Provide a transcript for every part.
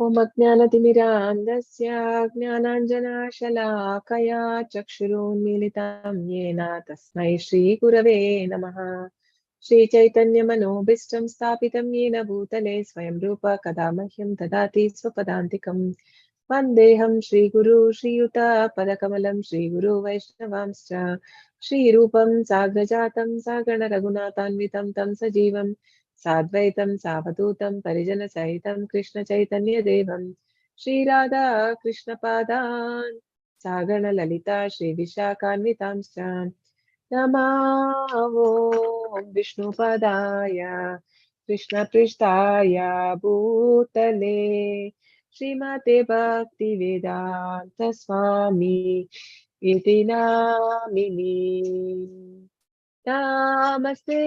ओम अज्ञानतिमिरान्धस्य ज्ञानाञ्जनशलाकया चक्षुरुन्मीलितं येन तस्मै श्रीगुरवे नमः। श्रीचैतन्यमनोभीष्टं स्थापितं येन भूतले स्वयं रूप कदा मह्यं ददाति स्वपदान्तिकम्। वन्देऽहं श्रीगुरु श्रीयुतपदकमलं श्रीगुरु वैष्णवांश्च श्रीरूपं साग्रजातं सागणरघुनाथान्वितं तं सजीवं साद्वैतं सावधूतं परिजनसहितं कृष्णचैतन्यदेवं श्रीराधा कृष्णपादान् सागणललिता श्रीविशाखान्वितांश्च नमो विष्णुपदाय कृष्णपृष्ठाय भूतले श्रीमते भक्तिवेदान्त स्वामी इति नामिनि। नमस्ते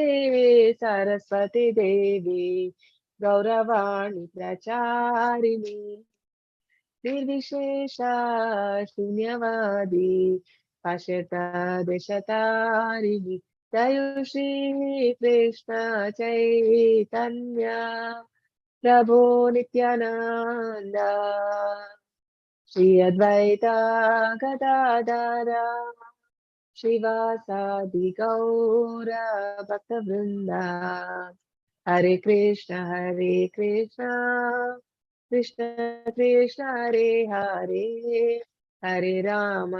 सरस्वती देवी गौरवाणी प्रचारिणी निर्विशेष शून्यवादी पाश्चात्यदेशतारिणी दयुश्री कृष्ण चैतन्य प्रभो नित्यानंद श्री अद्वैता गदाधर श्रीवासादि गौर भक्तवृंदा हरे Krishna Krishna Krishna Hare Hare Hare Ram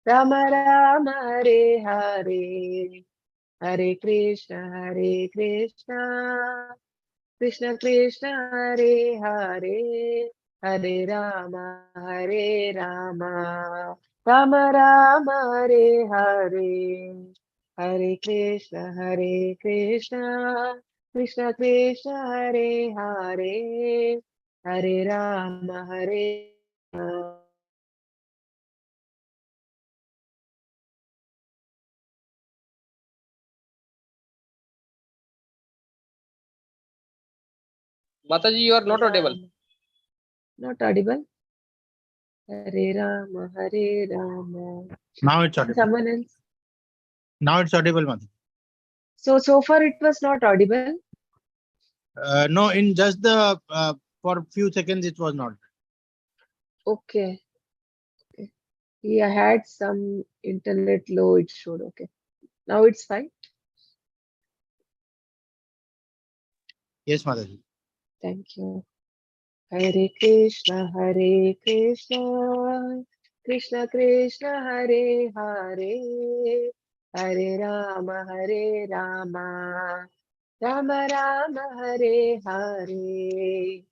Ram Ram Hare Hare Hare Krishna Krishna Krishna Hare Hare Hare Ram Ram Ram Hare Hare Hare Krishna Krishna Krishna Hare Hare Hare Ram Mataji, you are not audible. Not audible. Hare Rama, Hare Rama. Now it's audible. Someone else. Now it's audible, Mataji. So far it was not audible. No, in just the for few seconds it was not. Okay. Yeah, I had some internet low. It showed. Okay. Now it's fine. Yes, Mataji. Thank you. Hare Krishna, Krishna Krishna, Hare Hare, Hare Rama, Rama Rama, Hare Hare.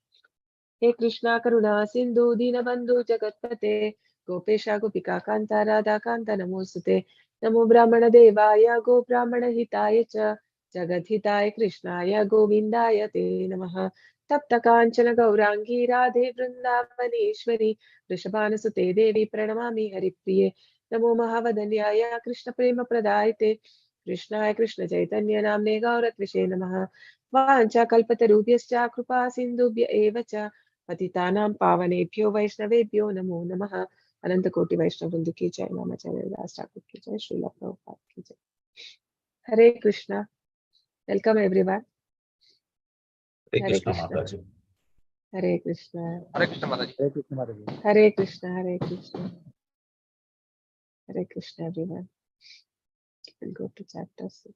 हे कृष्णा करुणा सिंधु दीनबंधु जगत्पते गोपेशा गोपिका कांता राधा कांत नमोस्तुते। नमो ब्राह्मण देवाय गो ब्राह्मण हिताय च जगत हिताय कृष्णाय गोविंदाय ते नमः। तप्त कांचन गौरांगी राधे वृंदावनेश्वरी वृषभानुसुते देवी प्रणमामि हरिप्रिये। नमो महावदन्याय कृष्ण प्रेम प्रदायते कृष्णाय कृष्ण चैतन्य नाम्ने गौरत्विषे नमः। वाञ्छाकल्पतरुभ्यश्च कृपा सिन्धुभ्य एव च पतितानां पावनेभ्यो वैष्णवेभ्यो नमो नमः। अनंत कोटि वैष्णव वृंद की जय। नामाचार्य दास ठाकुर की जय। श्रील प्रभुपाद की जय। Hare Krishna. Welcome everyone. Hare Krishna. Hare Krishna. Hare Krishna, Mataji. Hare Krishna, Mataji. Hare Krishna. Hare Krishna. Hare Krishna everyone. We'll go to chapter 6.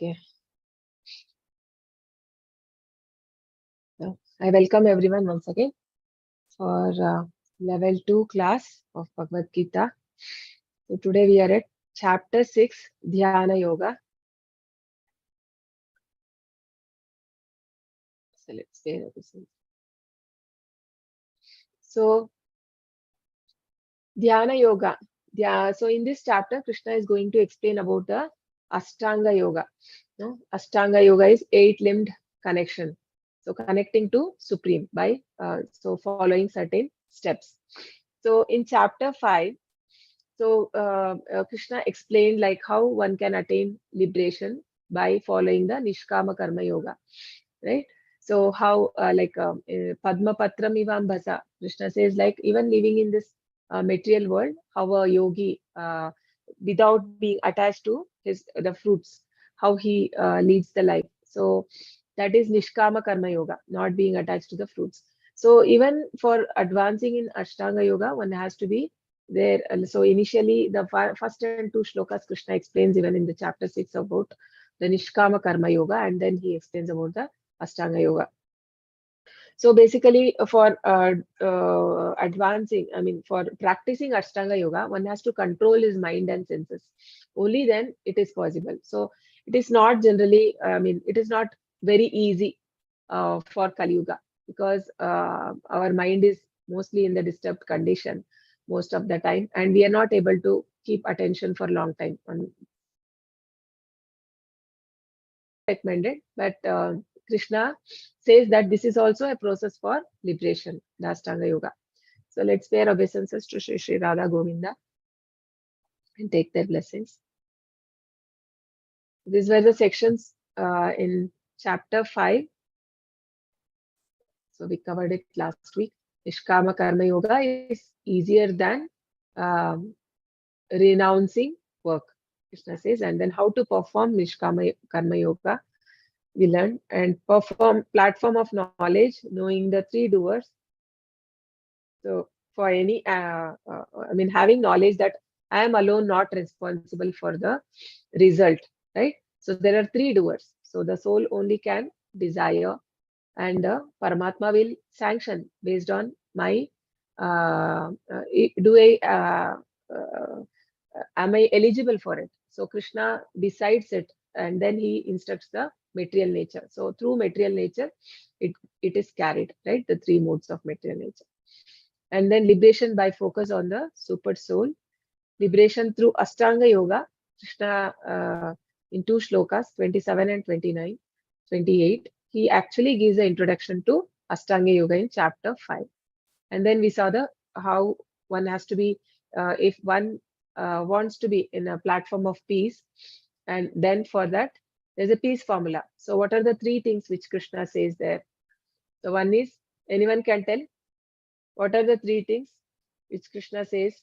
Okay. So, I welcome everyone once again for level 2 class of Bhagavad Gita. So today we are at chapter 6, Dhyana Yoga. So let's say this. So Dhyana Yoga. So in this chapter, Krishna is going to explain about the Ashtanga Yoga. No? Ashtanga Yoga is 8-limbed connection. So connecting to Supreme by following certain steps. So in chapter 5, So Krishna explained like how one can attain liberation by following the Nishkama Karma Yoga, right? So how Padma Patram Ivam Bhasa, Krishna says like even living in this material world, how a yogi without being attached to the fruits, how he leads the life. So that is Nishkama Karma Yoga, not being attached to the fruits. So even for advancing in Ashtanga Yoga, one has to be there. So initially, the first and two shlokas Krishna explains even in the chapter 6 about the Nishkama Karma Yoga, and then he explains about the Ashtanga Yoga. So basically, for advancing, I mean, for practicing Ashtanga Yoga, one has to control his mind and senses. Only then it is possible. So it is not generally, I mean, it is not very easy for Kali Yuga, because our mind is mostly in the disturbed condition most of the time, and we are not able to keep attention for a long time. Recommended, but Krishna says that this is also a process for liberation, the Ashtanga Yoga. So let's pay our obeisances to Sri Sri Radha Govinda and take their blessings. These were the sections in chapter 5. So we covered it last week. Nishkama Karma Yoga is easier than um, renouncing work, Krishna says, and then how to perform Nishkama Karma Yoga we learned, and platform of knowledge, knowing the three doers. So for any, I mean, having knowledge that I am alone not responsible for the result, right? So there are three doers. So the soul only can desire, and Paramatma will sanction based on my, am I eligible for it? So Krishna decides it, and then he instructs the material nature. So through material nature, it is carried, right? The three modes of material nature. And then liberation by focus on the super soul. Liberation through Ashtanga Yoga. Krishna, in two shlokas, 27 and 29, 28, he actually gives the introduction to Ashtanga Yoga in chapter 5. And then we saw how one has to be, if one wants to be in a platform of peace, and then for that, there's a peace formula. So what are the three things which Krishna says there? So one is, anyone can tell? What are the three things which Krishna says?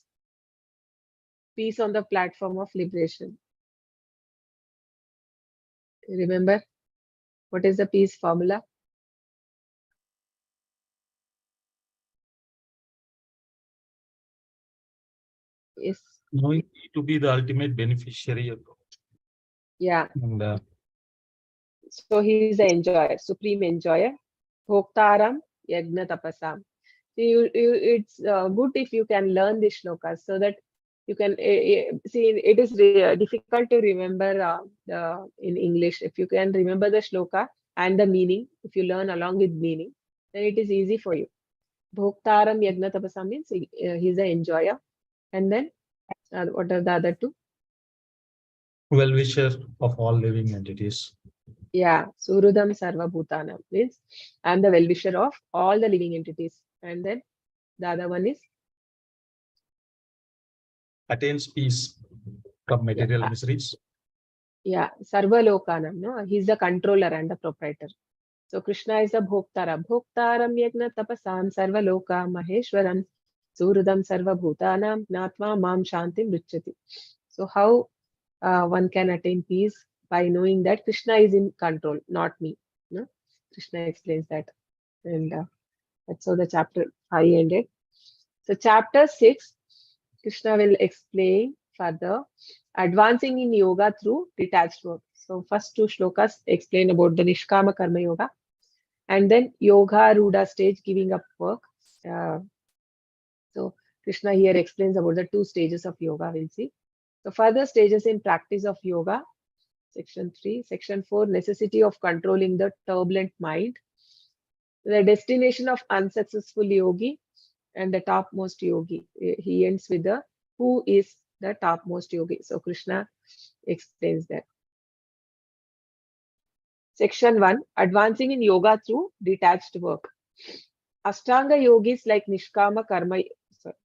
Peace on the platform of liberation. Remember, what is the peace formula? Yes. Knowing to be the ultimate beneficiary of Yeah. and So he is the enjoyer, supreme enjoyer. Bhoktaram yagna tapasam. It's good if you can learn this shlokas so that you can see. It is difficult to remember in English. If you can remember the shloka and the meaning, if you learn along with meaning, then it is easy for you. Bhoktaram yagna tapasam means he's the enjoyer. And then what are the other two? well-wisher of all living entities. Yeah, Surudam Sarva Bhutanam means I'm the well-wisher of all the living entities. And then the other one is, Attains peace from material yeah, miseries. yeah, Sarva Lokanam, no? He's the controller and the proprietor. So Krishna is the Bhoktara. Bhoktaram Yagna Tapasam Sarva Loka Maheshwaram Surudam Sarva Bhutanam Natma Mam Shantim Richati. So how one can attain peace? By knowing that Krishna is in control, not me. No? Krishna explains that. And that's how the chapter 5 ended. So chapter 6, Krishna will explain further advancing in yoga through detached work. So first two shlokas explain about the Nishkama Karma Yoga, and then Yoga Ruda stage, giving up work. So Krishna here explains about the two stages of yoga, we'll see. So further stages in practice of yoga, section 3. Section 4, necessity of controlling the turbulent mind. The destination of unsuccessful yogi and the topmost yogi. He ends with the who is the topmost yogi. So Krishna explains that. Section 1, advancing in yoga through detached work. Ashtanga yogis like Nishkama Karma, sorry,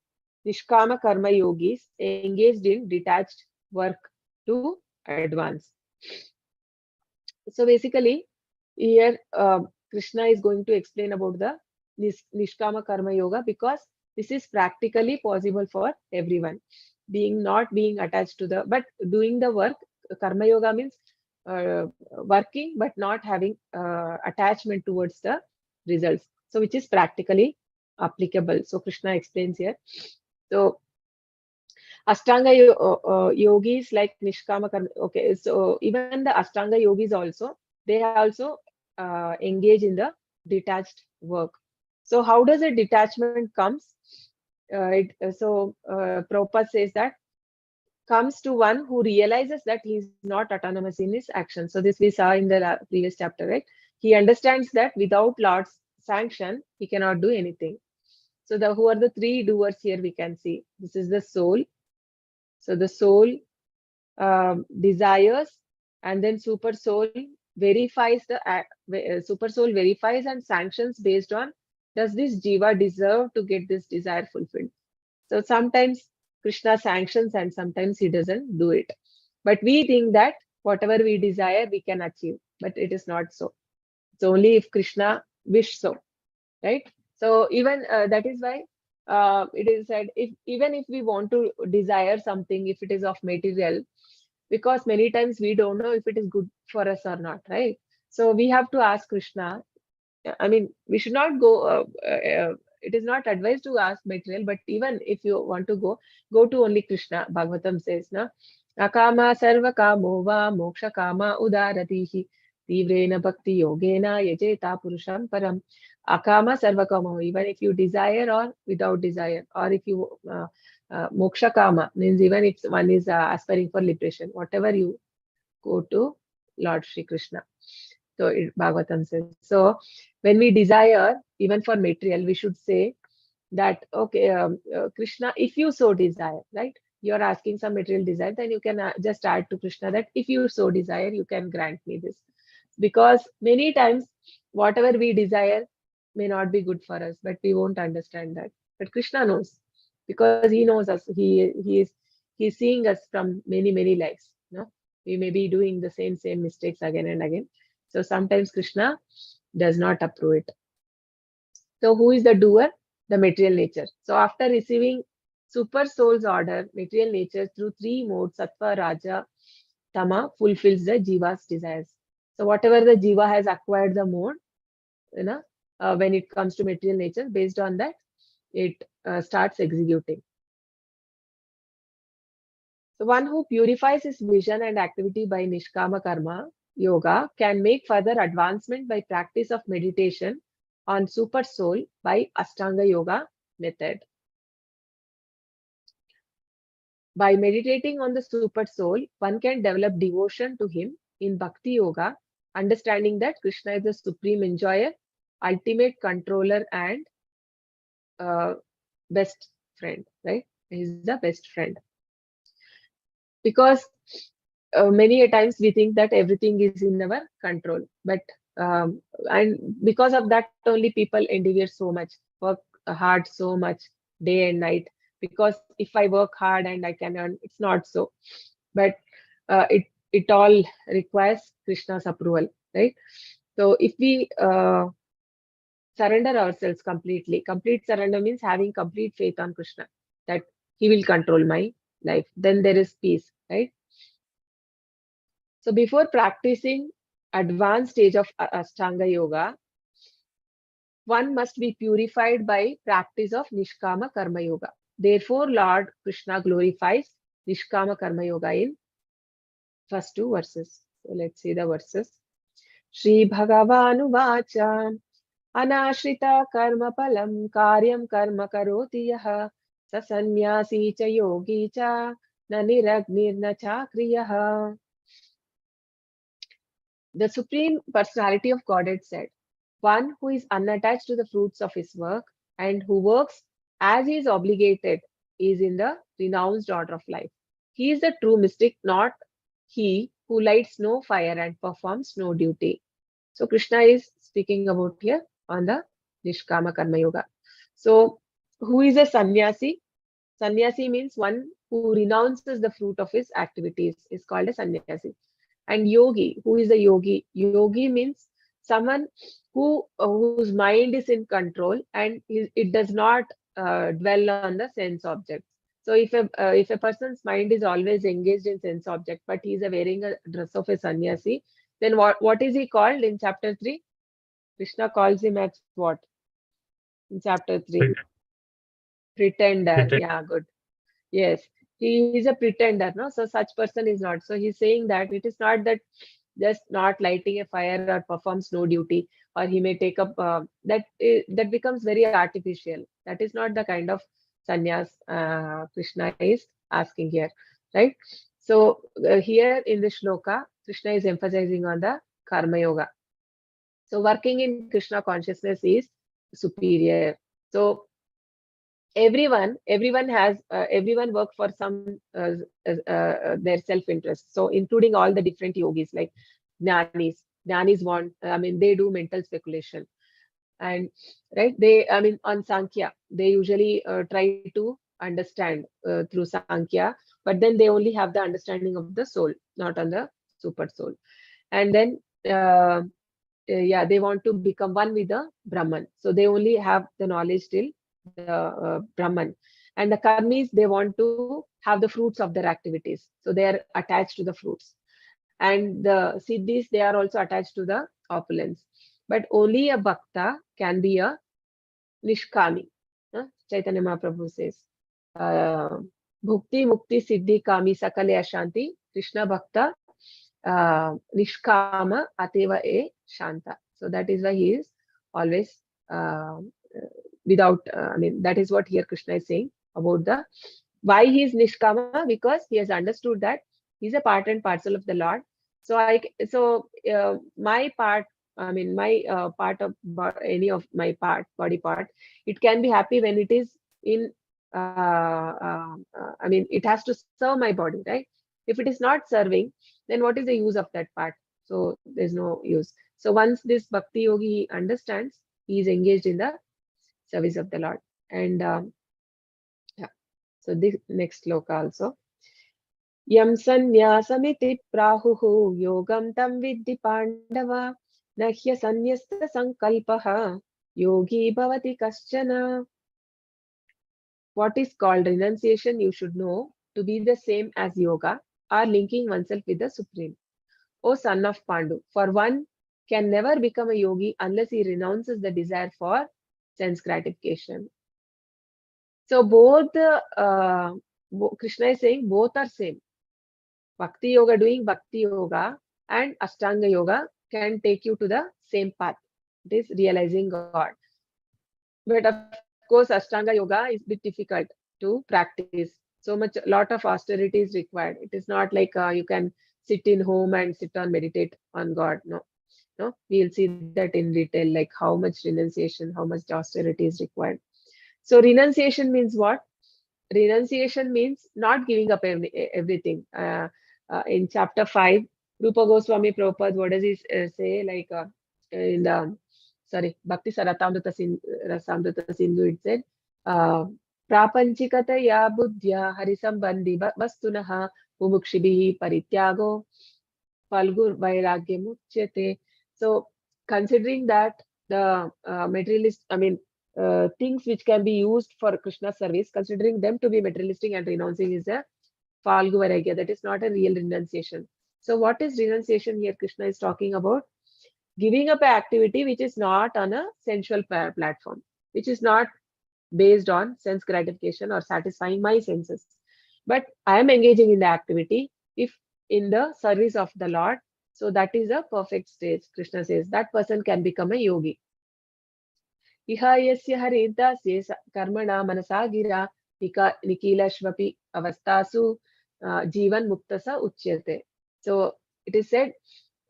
Nishkama karma yogis engaged in detached work to advance. So basically, here Krishna is going to explain about the Nishkama karma yoga, because this is practically possible for everyone. Not being attached to the, but doing the work. Karma yoga means working but not having attachment towards the results. So which is practically applicable. So Krishna explains here. So Ashtanga yogis like Nishkama karma. Okay, so even the Ashtanga yogis also, they also engage in the detached work. So how does a detachment comes? Prabhupada says that comes to one who realizes that he is not autonomous in his action. So this we saw in the previous chapter, right? He understands that without Lord's sanction, he cannot do anything. So who are the three doers here? We can see this is the soul. So the soul desires, and then super soul verifies super soul verifies and sanctions based on, does this jiva deserve to get this desire fulfilled? So sometimes Krishna sanctions and sometimes he doesn't do it. But we think that whatever we desire, we can achieve. But it is not so. It's only if Krishna wish so, right? So even that is why it is said, even if we want to desire something, if it is of material, because many times we don't know if it is good for us or not, right? So we have to ask Krishna. I mean, we should not go. It is not advised to ask material, but even if you want to go to only Krishna. Bhagavatam says, "Na akama sarva kamo va moksha kama udaratihi tivrena bhakti yogena yajeta purusham param." Akama sarva kamo. Even if you desire or without desire, or if you moksha kama means even if one is aspiring for liberation, whatever you go to Lord Shri Krishna. So Bhagavatam says. So when we desire, even for material, we should say that, okay, Krishna, if you so desire, right? You're asking some material desire, then you can just add to Krishna that if you so desire, you can grant me this. Because many times, whatever we desire may not be good for us, but we won't understand that. But Krishna knows, because he knows us. He's seeing us from many lives. No, we may be doing the same mistakes again and again. So sometimes Krishna does not approve it. So who is the doer? The material nature. So after receiving super soul's order, material nature through three modes, Sattva, Raja, Tama, fulfills the Jiva's desires. So whatever the Jiva has acquired the mode, when it comes to material nature, based on that, it starts executing. So one who purifies his vision and activity by Nishkama Karma Yoga can make further advancement by practice of meditation on super soul by Ashtanga Yoga method. By meditating on the super soul, one can develop devotion to him in Bhakti Yoga, understanding that Krishna is the supreme enjoyer, ultimate controller, and best friend, right? He is the best friend. Because many a times we think that everything is in our control, but and because of that only people endure so much, work hard so much day and night, because if I work hard and I can earn, it's not so. But it all requires Krishna's approval, right? So if we surrender ourselves completely, complete surrender means having complete faith on Krishna, that he will control my life, then there is peace, right? So before practicing advanced stage of Ashtanga Yoga, one must be purified by practice of Nishkama Karma Yoga. Therefore, Lord Krishna glorifies Nishkama Karma Yoga in first two verses. So let's see the verses. Shri Bhagavanu Vacha Anashrita Karma Palam Karyam Karma Karoti Yaha Sasanyasi Cha Yogi Cha Na Niragnir Na Chakriyaha. The Supreme Personality of Godhead said, one who is unattached to the fruits of his work and who works as he is obligated is in the renounced order of life. He is the true mystic, not he who lights no fire and performs no duty. So Krishna is speaking about here on the Nishkama Karma Yoga. So who is a sannyasi? Sannyasi means one who renounces the fruit of his activities is called a sannyasi. And yogi, who is a yogi? Yogi means someone whose mind is in control and it does not dwell on the sense objects. So if a person's mind is always engaged in sense object, but he is wearing a dress of a sannyasi, then what is he called in chapter 3? Krishna calls him as what? In chapter 3? Pretender. Pretend. Yeah, good. Yes, he is a pretender, no? So such person is not. So he's saying that it is not that just not lighting a fire or performs no duty, or he may take up that becomes very artificial. That is not the kind of sannyas Krishna is asking here, right? So here in the shloka, Krishna is emphasizing on the karma yoga. So working in Krishna consciousness is superior. So everyone work for some their self-interest. So including all the different yogis like jnanis want, they do mental speculation, and right, on Sankhya they usually try to understand through Sankhya, but then they only have the understanding of the soul, not on the super soul. And then yeah, they want to become one with the Brahman, so they only have the knowledge till the Brahman. And the karmis, they want to have the fruits of their activities, so they are attached to the fruits. And the siddhis, they are also attached to the opulence. But only a bhakta can be a nishkami. Chaitanya Mahaprabhu says, bhukti mukti siddhi kami sakale ashanti Krishna bhakta nishkama ateva e shanta. So that is why he is always without, that is what here Krishna is saying about the why he is nishkama, because he has understood that he's a part and parcel of the Lord. So my part, my part of any of my body part, it can be happy when it is in it has to serve my body, right? If it is not serving, then what is the use of that part? So there's no use. So once this bhakti yogi understands, he is engaged in the service of the Lord. And yeah, so this next sloka also. Yam sanyasamiti prahuhu yogam tam vidhi pandava nahya sanyasta sankalpaha yogi bhavati kaschana. What is called renunciation, you should know to be the same as yoga or linking oneself with the Supreme. O son of Pandu, for one can never become a yogi unless he renounces the desire for sense gratification. So both Krishna is saying both are same. Bhakti yoga, doing bhakti yoga and Ashtanga yoga can take you to the same path. It is realizing God. But of course, Ashtanga yoga is a bit difficult to practice. So much, lot of austerity is required. It is not like you can sit in home and sit on meditate on God. No, we'll see that in detail, like how much renunciation, how much austerity is required. So renunciation means what? Renunciation means not giving up everything. In chapter 5, Rupa Goswami Prabhupada, what does he say? Like in the Bhakti Saratamrita Sindhu, it said, Prapanchikataya buddhya harisambandhi vastunaha mumukshibhi parityago falgur vairagya muchyate. So considering that the materialist, things which can be used for Krishna service, considering them to be materialistic and renouncing is a falgu vairagya. That is not a real renunciation. So what is renunciation here? Krishna is talking about giving up an activity which is not on a sensual platform, which is not based on sense gratification or satisfying my senses. But I am engaging in the activity if in the service of the Lord. So that is a perfect stage. Krishna says that person can become a yogi. Iha yasya haridasya karmana manasa gira nikilashvapi avastasu jivan muktasa uchyate. So it is said,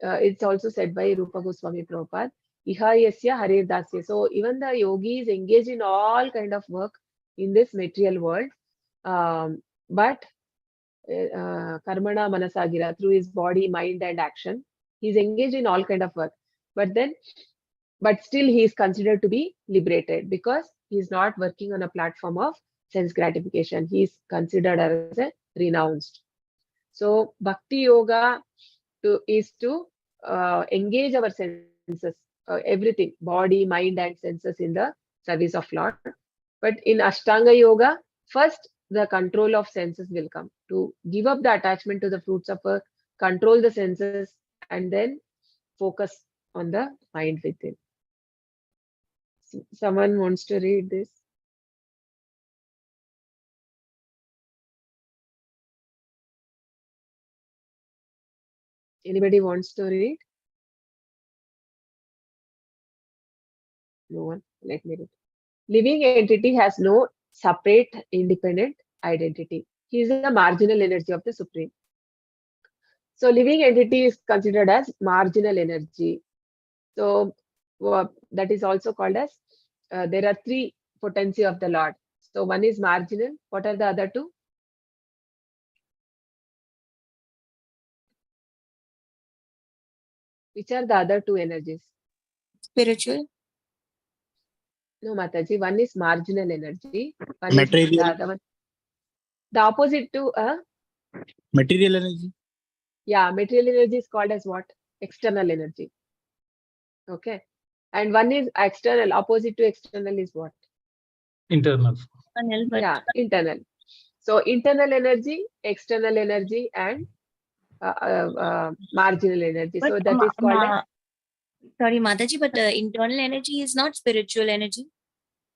it's also said by Rupa Goswami Prabhupada, Iha yasya haridasya. So even the yogis engage in all kind of work in this material world, but karmana manasagira, through his body, mind and action, he's engaged in all kind of work. But still he is considered to be liberated because he is not working on a platform of sense gratification. He is considered as a renounced. So bhakti yoga is to engage our senses, everything, body, mind, and senses in the service of Lord. But in Ashtanga yoga, first the control of senses will come. To give up the attachment to the fruits of earth, control the senses, and then focus on the mind within. Someone wants to read this? Anybody wants to read? No one. Let me read. Living entity has no separate independent identity. He is a marginal energy of the Supreme. So living entity is considered as marginal energy. So that is also called as, there are three potency of the Lord. So one is marginal. What are the other two? Which are the other two energies? Spiritual. No, Mataji. One is marginal energy. One is the Material. other one. The opposite to Material energy. yeah, material energy is called as what? External energy. Okay. And one is external. Opposite to external is what? Internal. But Yeah, internal. So internal energy, external energy, and marginal energy. So that is called as, sorry, Mataji, but internal energy is not spiritual energy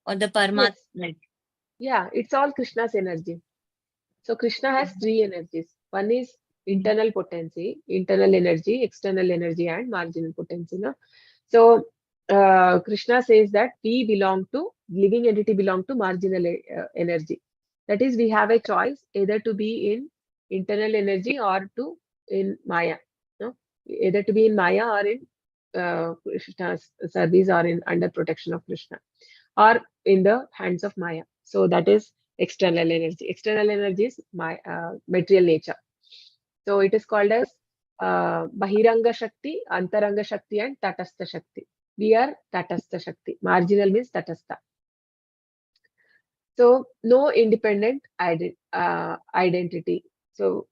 or the Paramatma. yes. Yeah, it's all Krishna's energy. So Krishna has three energies. One is internal potency, internal energy, external energy, and marginal potency. No? So Krishna says that we belong to, living entity belong to marginal energy. That is, we have a choice either to be in internal energy or to in Maya. No? Either to be in Maya or in Krishna's service or in under protection of Krishna, or in the hands of Maya. So that is external energy. External energy is my material nature. So it is called as Bahiranga Shakti, Antaranga Shakti, and Tatastha Shakti. We are Tatastha Shakti. Marginal means Tatastha. So no independent identity. So,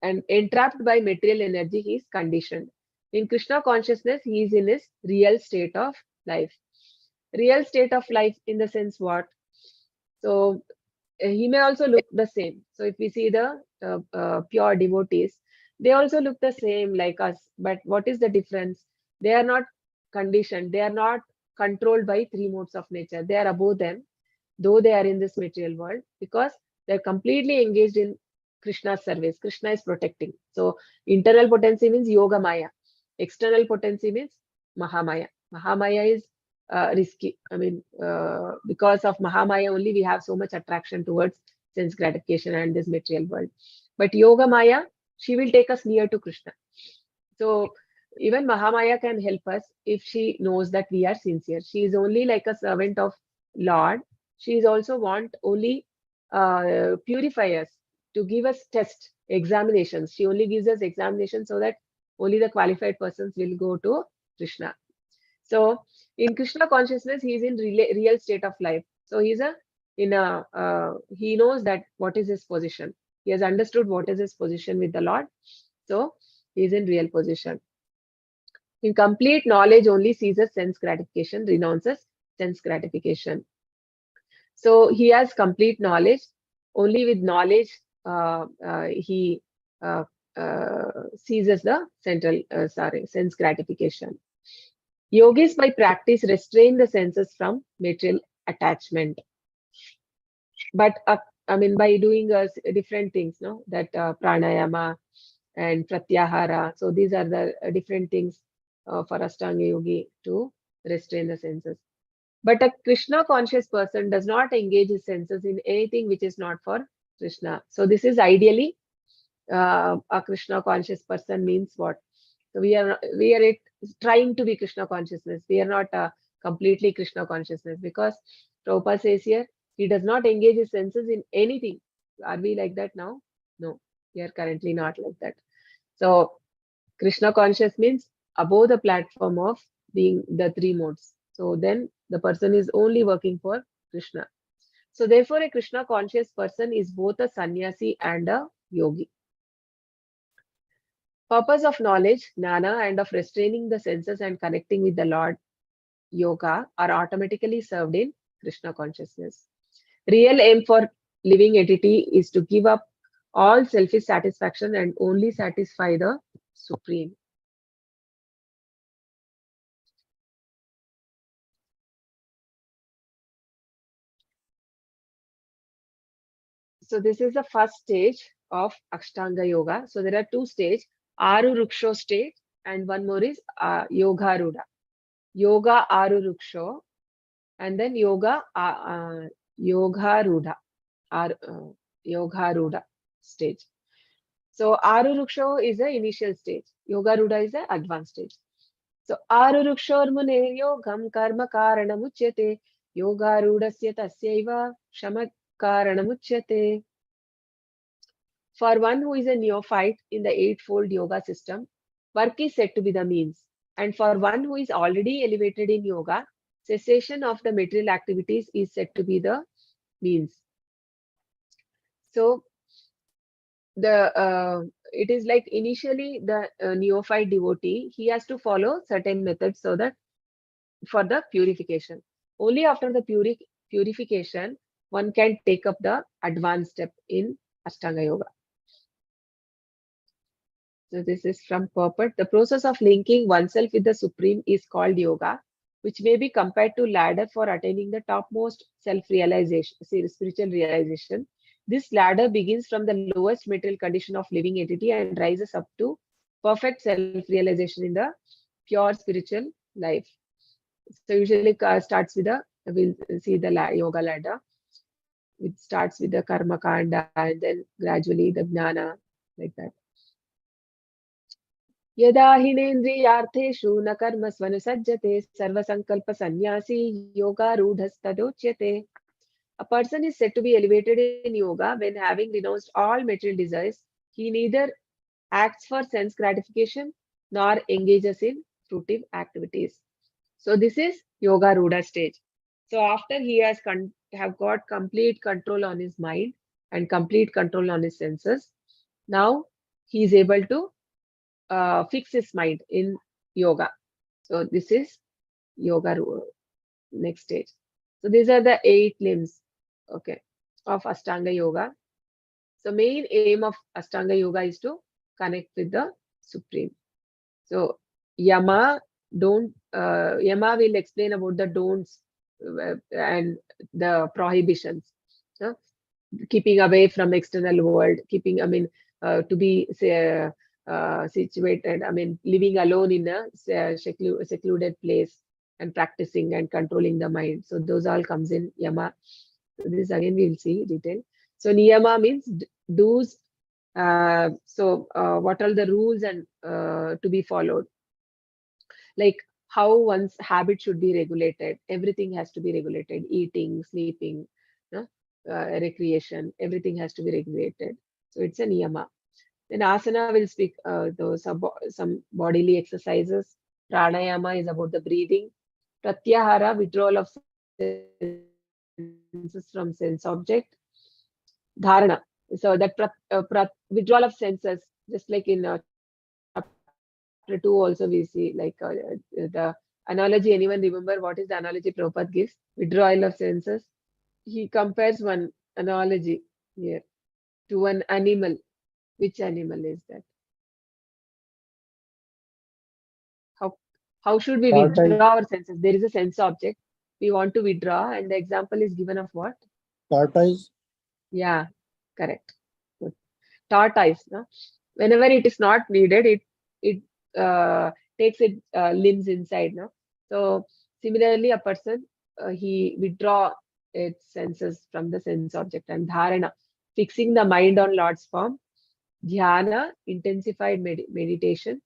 and entrapped by material energy, he is conditioned. In Krishna consciousness, he is in his real state of life. Real state of life in the sense what? So he may also look the same. So if we see the pure devotees, they also look the same like us. But what is the difference? They are not conditioned. They are not controlled by three modes of nature. They are above them, though they are in this material world, because they're completely engaged in Krishna's service. Krishna is protecting. So internal potency means Yoga Maya. External potency means Mahamaya. Mahamaya is risky. I mean, because of Mahamaya only we have so much attraction towards sense gratification and this material world. But Yoga Maya, she will take us near to Krishna. So even Mahamaya can help us if she knows that we are sincere. She is only like a servant of Lord. She is also want only purify us, to give us test examinations. She only gives us examinations so that only the qualified persons will go to Krishna. So in Krishna consciousness, he is in real state of life. So he knows that what is his position. He has understood what is his position with the Lord. So he is in real position. In complete knowledge, only seizes sense gratification, renounces sense gratification. So he has complete knowledge. Only with knowledge he seizes the sense gratification. Yogis by practice restrain the senses from material attachment. But I mean, by doing different things, no, that pranayama and pratyahara. So these are the different things for Ashtanga Yogi to restrain the senses. But a Krishna conscious person does not engage his senses in anything which is not for Krishna. So this is ideally a Krishna conscious person means what? So we are trying to be Krishna consciousness. We are not completely Krishna consciousness, because Prabhupada says here, he does not engage his senses in anything. Are we like that now? No, we are currently not like that. So Krishna conscious means above the platform of being the three modes. So then the person is only working for Krishna. So therefore, a Krishna conscious person is both a sannyasi and a yogi. Purpose of knowledge, jnana, and of restraining the senses and connecting with the Lord, yoga, are automatically served in Krishna consciousness. Real aim for living entity is to give up all selfish satisfaction and only satisfy the Supreme. So this is the first stage of Ashtanga Yoga. So there are two stages, Aru Ruksho stage and one more is Yoga Ruda. Yoga Aru Ruksho and then Yoga Ruda. Yoga Ruda stage. So Aru Ruksho is the initial stage. Yoga Ruda is the advanced stage. So Aru Rukshor Mune Yogam Karma Karanamuchyate Yoga Rudasya Tasyaiva Shama Karanamuchyate. For one who is a neophyte in the eightfold yoga system, work is said to be the means. And for one who is already elevated in yoga, cessation of the material activities is said to be the means. So it is like initially the neophyte devotee, he has to follow certain methods so that for the purification. Only after the purification, one can take up the advanced step in Ashtanga Yoga. So this is from purport. The process of linking oneself with the Supreme is called yoga, which may be compared to ladder for attaining the topmost self-realization, spiritual realization. This ladder begins from the lowest material condition of living entity and rises up to perfect self-realization in the pure spiritual life. So usually starts with we'll see the yoga ladder. It starts with the karma kanda and then gradually the jnana, like that. यदा हिनेन्द्रियार्थेषु न कर्मस्वनुसज्जते सर्वसंकल्पसन्न्यासी योगारूढस्तदोच्यते. A person is said to be elevated in yoga when, having renounced all material desires, he neither acts for sense gratification nor engages in fruitive activities. So this is yoga rudha stage. So after he has have got complete control on his mind and complete control on his senses, now he is able to fix his mind in yoga. So this is yoga next stage. So these are the 8 limbs, okay, of Ashtanga Yoga. So main aim of Ashtanga Yoga is to connect with the Supreme. So Yama will explain about the don'ts and the prohibitions. Keeping away from external world, to be situated, living alone in a secluded place and practicing and controlling the mind. So those all comes in Yama. So this again we will see detail. So Niyama means do's. What are the rules and to be followed? Like how one's habit should be regulated. Everything has to be regulated. Eating, sleeping, recreation, everything has to be regulated. So it's a niyama. Then asana will speak some bodily exercises. Pranayama is about the breathing. Pratyahara, withdrawal of senses from sense object. Dharana, so that withdrawal of senses, just like in chapter 2 also we see, like the analogy. Anyone remember what is the analogy Prabhupada gives? Withdrawal of senses. He compares one analogy here to an animal. Which animal is that? How should we withdraw our senses? There is a sense object. We want to withdraw, and the example is given of what? Tortoise. Yeah, correct. Good. Tortoise. No? Whenever it is not needed, it takes its limbs inside. No? So similarly, a person he withdraw its senses from the sense object. And dharana, fixing the mind on Lord's form. Dhyana, intensified meditation.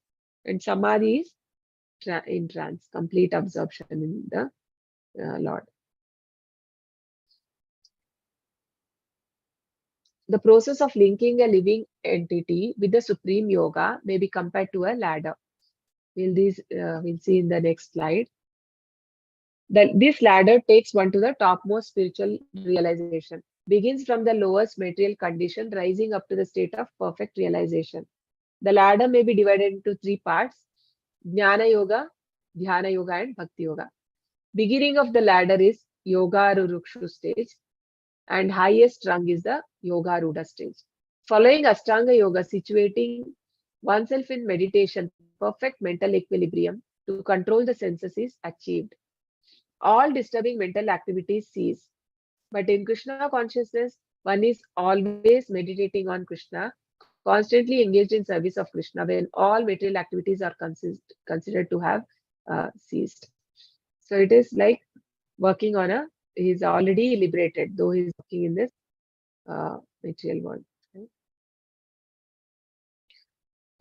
And samadhi is in trance, complete absorption in the Lord. The process of linking a living entity with the Supreme Yoga may be compared to a ladder. We'll see in the next slide. This ladder takes one to the topmost spiritual realization, begins from the lowest material condition, rising up to the state of perfect realization. The ladder may be divided into three parts: Jnana Yoga, Dhyana Yoga, and Bhakti Yoga. Beginning of the ladder is Yoga Rurukshu stage, and highest rung is the Yoga Ruda stage. Following Ashtanga Yoga, situating oneself in meditation, perfect mental equilibrium to control the senses is achieved. All disturbing mental activities cease. But in Krishna consciousness, one is always meditating on Krishna, constantly engaged in service of Krishna when all material activities are considered to have ceased. So it is like working on he's already liberated, though he's working in this material world. Right?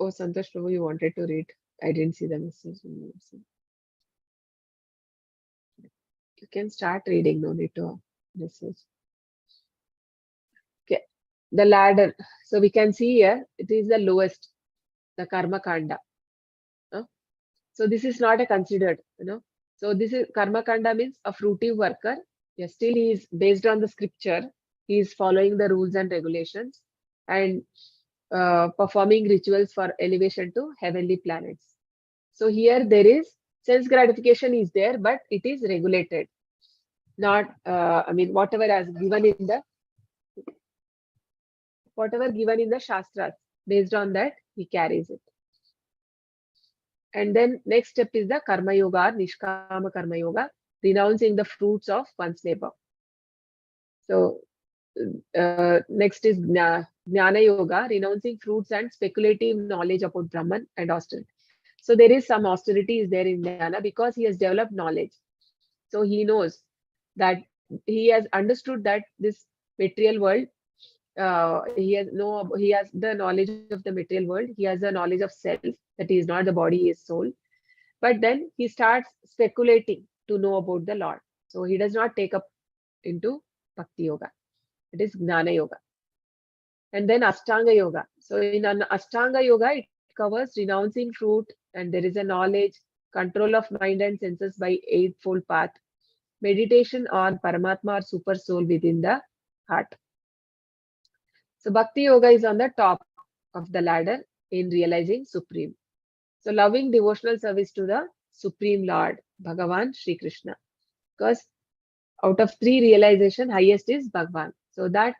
Oh, Santosh Prabhu, you wanted to read. I didn't see the message. You can start reading, no need to message. Okay, the ladder. So we can see here, it is the lowest, the Karma Kanda. So this is not a considered, So this is Karma Kanda means a fruitive worker. Yes, still he is based on the scripture. He is following the rules and regulations and performing rituals for elevation to heavenly planets. So here there is sense gratification is there, but it is regulated. Not, whatever given in the Shastras, based on that, he carries it. And then next step is the Karma Yoga, Nishkama Karma Yoga, renouncing the fruits of one's labor. So next is Jnana Yoga, renouncing fruits and speculative knowledge about Brahman and austerity. So there is some austerity is there in Jnana because he has developed knowledge. So he knows that he has understood that this material world, he has the knowledge of the material world. He has the knowledge of self, that he is not the body, he is soul. But then he starts speculating to know about the Lord. So he does not take up into Bhakti Yoga. It is Jnana Yoga. And then Ashtanga Yoga. So in an Ashtanga Yoga, it covers renouncing fruit, and there is a knowledge, control of mind and senses by eightfold path, meditation on Paramatma or super soul within the heart. So Bhakti Yoga is on the top of the ladder in realizing Supreme. So loving devotional service to the Supreme Lord, Bhagavan Sri Krishna. Because out of three realization, highest is Bhagavan. So that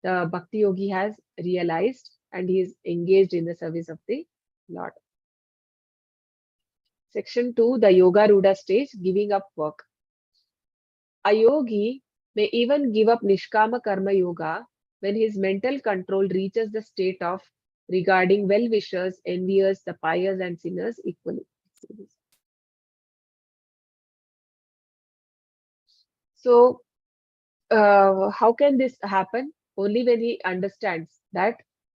the Bhakti Yogi has realized and he is engaged in the service of the Lord. Section 2, the Yoga Ruda stage, giving up work. A yogi may even give up Nishkama Karma Yoga when his mental control reaches the state of regarding well-wishers, enviers, the pious and sinners equally. So, how can this happen? Only when he understands that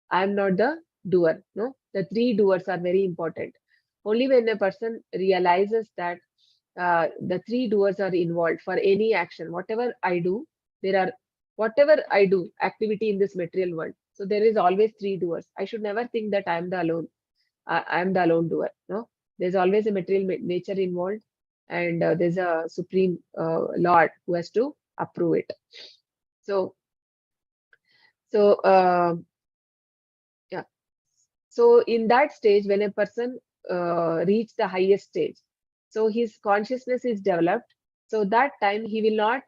I am not the doer. No, the three doers are very important. Only when a person realizes that the three doers are involved for any action, whatever I do, activity in this material world. So there is always three doers. I should never think that I am the alone. I am the alone doer. No, there's always a material nature involved, and there's a supreme Lord who has to approve it. So yeah. So in that stage, when a person reach the highest stage, so his consciousness is developed. So that time he will not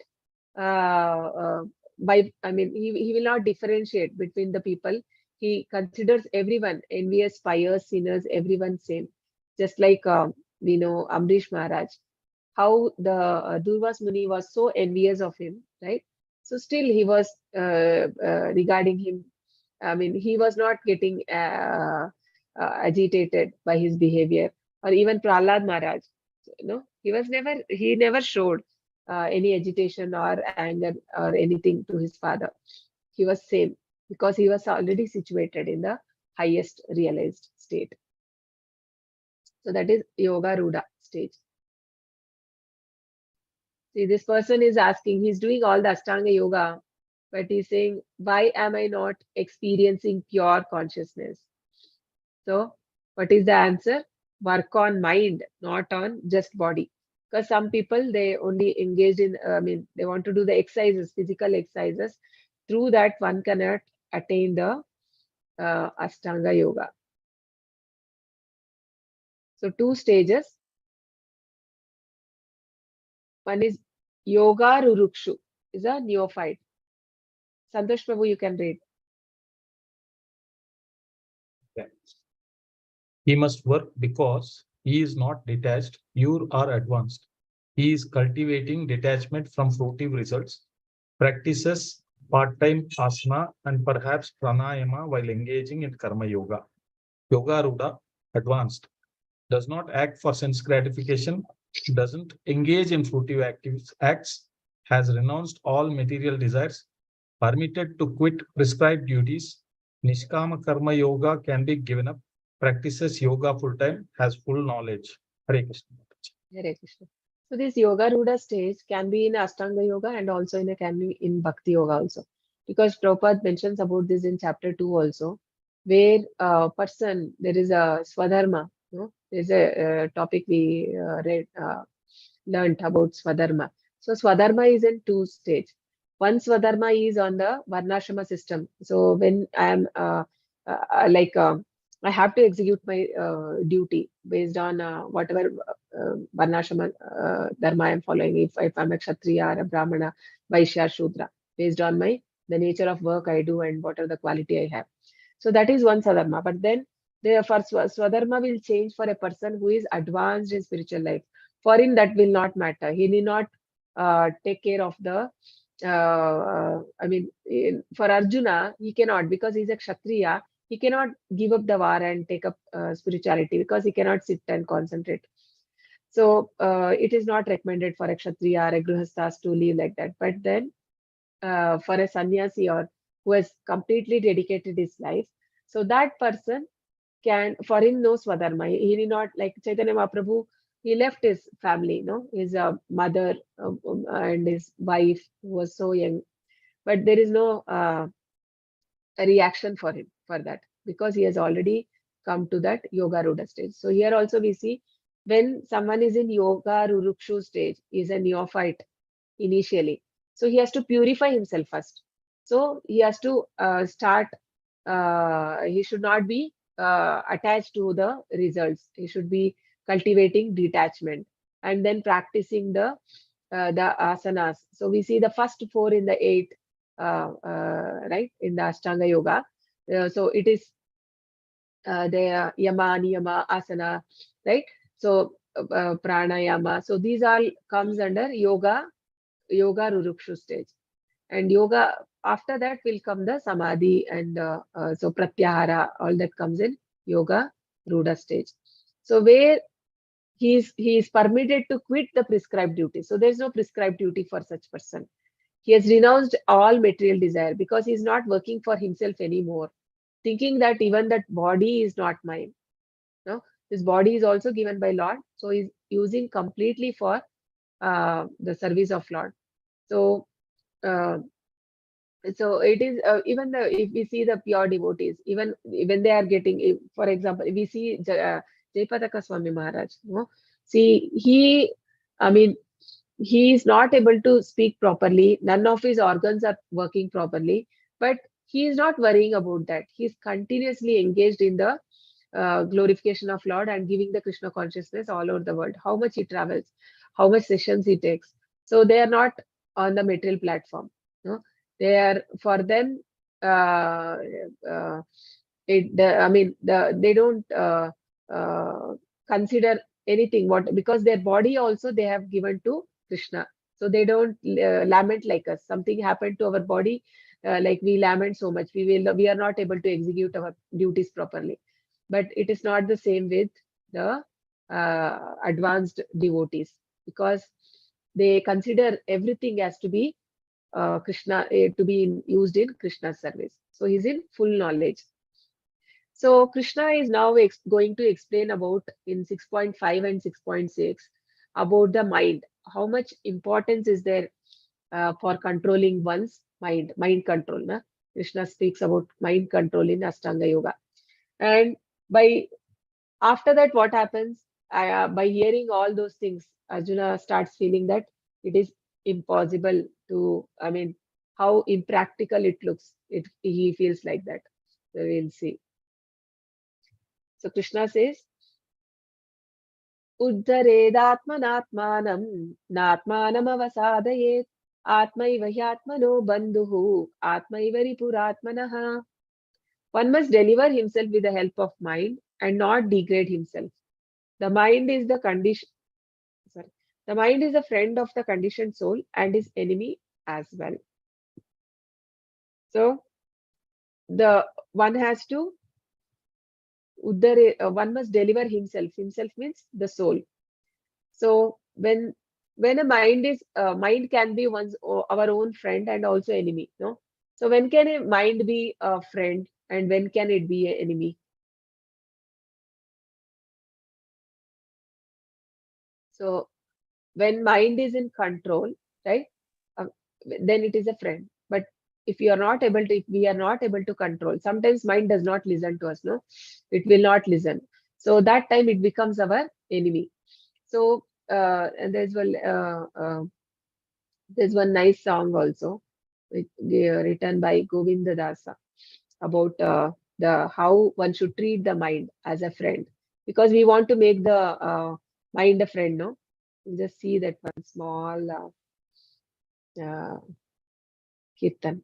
he will not differentiate between the people. He considers everyone, envious, pious, sinners, everyone same. Just like we know Amrish Maharaj, how the Durvas Muni was so envious of him, right? So still he was regarding him. I mean, he was not getting agitated by his behavior, or even Prahlad Maharaj. He never showed any agitation or anger or anything to his father. He was same because he was already situated in the highest realized state. So that is Yoga Ruda stage. See, this person is asking, he's doing all the Ashtanga Yoga, but he's saying, why am I not experiencing pure consciousness? So what is the answer? Work on mind, not on just body. Because some people, they only engage in, they want to do the exercises, physical exercises. Through that, one cannot attain the Ashtanga Yoga. So 2 stages. One is Yoga Rurukshu, is a neophyte. Santosh Prabhu, you can read. He must work because he is not detached, pure or advanced. He is cultivating detachment from fruitive results, practices part-time asana and perhaps pranayama while engaging in karma yoga. Yoga Ruda, advanced, does not act for sense gratification, doesn't engage in fruitive acts, has renounced all material desires, permitted to quit prescribed duties. Nishkama Karma Yoga can be given up, practices yoga full time, has full knowledge. Hare Krishna. Hare Krishna. So this Yoga Ruda stage can be in Ashtanga Yoga and also can be in Bhakti Yoga also. Because Prabhupada mentions about this in chapter 2 also, where a person, there is a Swadharma. There's a topic we learned about Swadharma. So Swadharma is in 2 stages. One Swadharma is on the Varnashrama system. So when I am I have to execute my duty based on whatever Varnashrama dharma I am following. If I'm a Kshatriya or a Brahmana, Vaishya, Shudra, based on the nature of work I do and whatever the quality I have. So that is one Swadharma. But then the first Swadharma will change for a person who is advanced in spiritual life. For him, that will not matter. He need not take care of the for Arjuna, he cannot, because he's a Kshatriya, he cannot give up the war and take up spirituality because he cannot sit and concentrate. So it is not recommended for a Kshatriya or a Grihasthas to live like that. But then for a sannyasi or who has completely dedicated his life, so that person can, for him, no Swadharma. He need not, like Chaitanya Mahaprabhu, he left his family, his mother and his wife who was so young. But there is no a reaction for him for that, because he has already come to that Yoga Ruda stage. So here also we see when someone is in Yoga Rurukshu stage, is a neophyte initially. So he has to purify himself first. So he has to start, he should not be attached to the results. He should be cultivating detachment and then practicing the asanas. So we see the first 4 in the 8, right, in the Ashtanga Yoga. So it is the yama, niyama, asana, right? So pranayama. So these all comes under Yoga Rurukshu stage. And yoga, after that will come the samadhi and so pratyahara, all that comes in Yoga Ruda stage. So where he is permitted to quit the prescribed duty. So there's no prescribed duty for such person. He has renounced all material desire because he is not working for himself anymore, thinking that even that body is not mine. No, this body is also given by Lord. So he's using completely for the service of Lord. So so it is even if we see the pure devotees, even when they are getting, for example, we see Jayapataka Swami Maharaj. See, he is not able to speak properly. None of his organs are working properly, but he is not worrying about that. He is continuously engaged in the glorification of Lord and giving the Krishna consciousness all over the world. How much he travels, how much sessions he takes. So they are not on the material platform. They are, for them, they don't consider anything, because their body also they have given to Krishna. So they don't lament like us. Something happened to our body, like we lament so much. We are not able to execute our duties properly. But it is not the same with the advanced devotees, because they consider everything as to be Krishna, to be used in Krishna's service. So he's in full knowledge. So Krishna is now going to explain about in 6.5 and 6.6 about the mind. How much importance is there for controlling one's mind control. Krishna speaks about mind control in Ashtanga Yoga. And after that, what happens? by hearing all those things, Arjuna starts feeling that it is impossible to, I mean, how impractical it looks. He feels like that. So we'll see. So Krishna says, Uddharedatmanatmanam natmanam avasadayet atmaiva hyatmano bandhuhu atmaiva ripuratmanaha. One must deliver himself with the help of mind and not degrade himself. The mind is the condition. Sorry. The mind is a friend of the conditioned soul and his enemy as well. So the one has to one must deliver himself. Himself means the soul. So when a mind is mind can be our own friend and also enemy. No. So when can a mind be a friend and when can it be an enemy? So when mind is in control, right? Then it is a friend. But if we are not able to control, sometimes mind does not listen to us. No, it will not listen. So that time it becomes our enemy. So and there's one nice song also, written by Govinda Dasa about the how one should treat the mind as a friend, because we want to make the mind a friend. No, you just see that one small kirtan.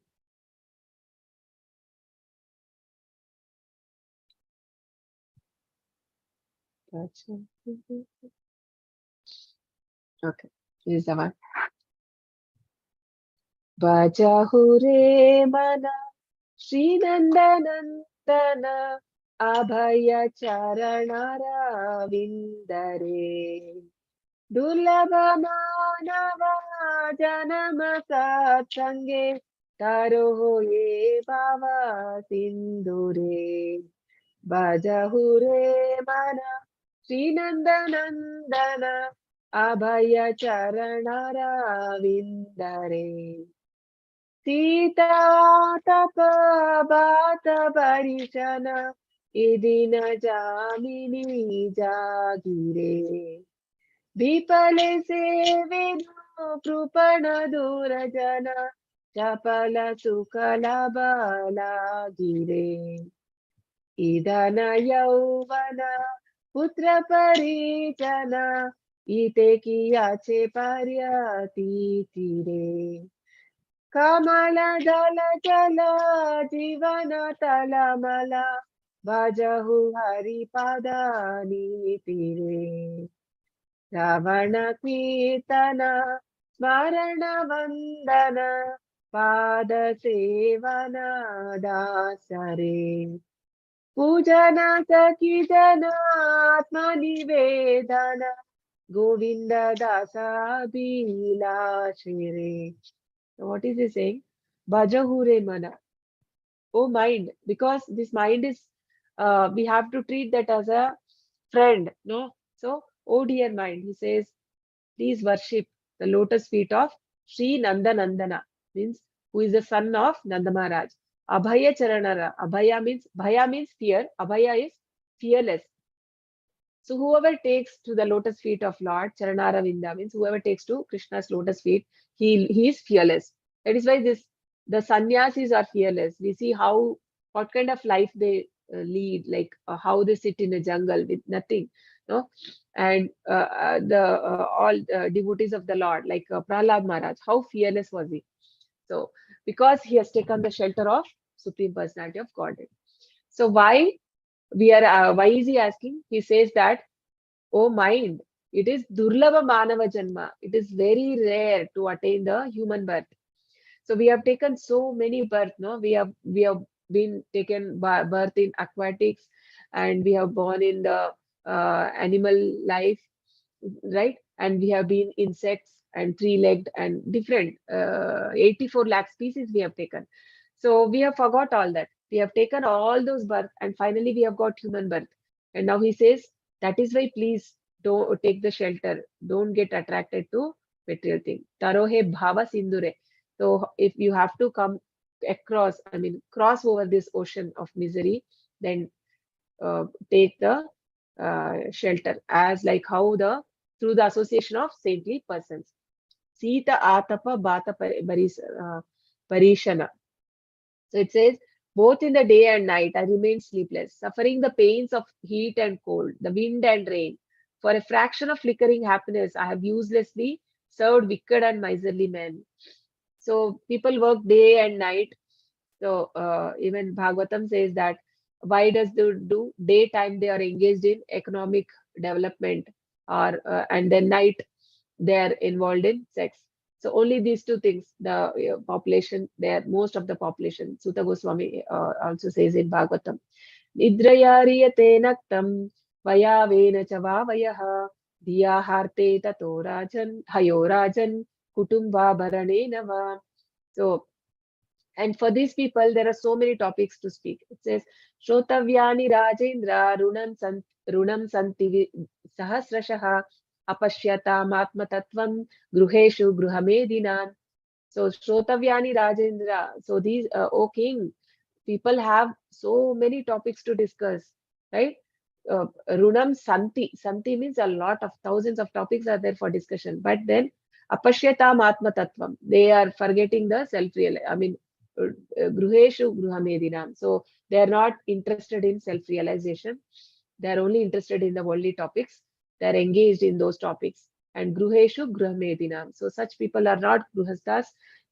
Okay, here's the one. Bajahure mana Sri Nandanandana Abhaya Charanara Vindare Dulabha Manava Janama Satsange Taroho Ye Bhava Sindhure Bajahure mana Sri Nandanandana Abhaya Charanara Vindare Sita Tapa Bata Parishana Idina Jamini Jagire Vipale Sevinu Krupana Durajana Chapala Sukala Bala Gire Idana Yauvana Putra Parijana Ite Kiyache Paryati Tire Kamala Dala Jala Jivana Talamala Bajahu Hari Padani Tire Ravana Kirtana Smarana Vandana Pada Sevana Dasare Pujana Sakidana Atmani Vedana Govinda Dasa Bila Shire. So what is he saying? Bajahure mana. Oh mind, because this mind is, we have to treat that as a friend, no? So, oh dear mind, he says, please worship the lotus feet of Sri Nandanandana, means who is the son of Nanda Maharaj. Abhaya Charanara. Bhaya means fear. Abhaya is fearless. So whoever takes to the lotus feet of Lord, Charanara Vinda means whoever takes to Krishna's lotus feet, he is fearless. That is why the sannyasis are fearless. We see what kind of life they lead, like how they sit in a jungle with nothing, no, and the all devotees of the Lord, like Prahlad Maharaj, how fearless was he? So because he has taken the shelter of Supreme Personality of Godhead. So why is he asking? He says that, oh mind, it is Durlava Manava Janma. It is very rare to attain the human birth. So we have taken so many birth, no? We have been taken birth in aquatics, and we have born in the animal life, right? And we have been insects and three-legged and different 84 lakh species we have taken. So we have forgot all that. We have taken all those births, and finally we have got human birth. And now he says, that is why please don't take the shelter. Don't get attracted to material thing. Tarohe bhava sindure. So if you have to come across, cross over this ocean of misery, then take the shelter, as like how through the association of saintly persons. Sita Atapa Bata Parishana. So it says, both in the day and night I remain sleepless, suffering the pains of heat and cold, the wind and rain. For a fraction of flickering happiness, I have uselessly served wicked and miserly men. So people work day and night. So even Bhagavatam says that why does they do daytime they are engaged in economic development, or and then night they are involved in sex. So only these two things, the population, there most of the population. Sutta Goswami also says in Bhagavatam, Nidrayariyate naktam vayavena chavavayaha diyaharte tato rajan hayo rajan kutumba bharanena va. So, and for these people, there are so many topics to speak. It says, Shrotavyani Rajendra Runam Santi Sahasrashaha Apashyatam Atmatatvam Gruheshu Gruhamedinan. So, Shrotavyani Rajendra. So, these, O king, people have so many topics to discuss, right? Runam Santi. Santi means a lot of thousands of topics are there for discussion. But then, Apashyatam Atmatatvam. They are forgetting the self-real. I mean, Gruheshu Gruhamedinam. So they are not interested in self-realization. They are only interested in the worldly topics. They are engaged in those topics. And Gruheshu Gruhamedinam. So such people are not Gruhastas.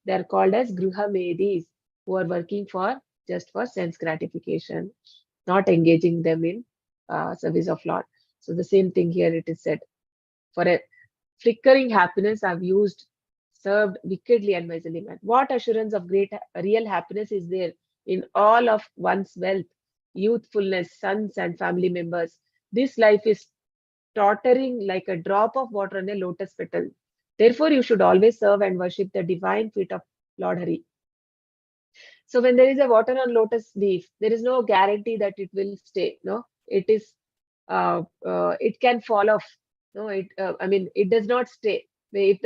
They are called as Gruhamedis, who are working for just for sense gratification, not engaging them in service of Lord. So the same thing here it is said. For a flickering happiness, I've served wickedly and miserly man. What assurance of great real happiness is there in all of one's wealth, youthfulness, sons and family members? This life is tottering like a drop of water on a lotus petal. Therefore, you should always serve and worship the divine feet of Lord Hari. So when there is a water on lotus leaf, there is no guarantee that it will stay. No, it is. It can fall off. No, I mean, it does not stay. If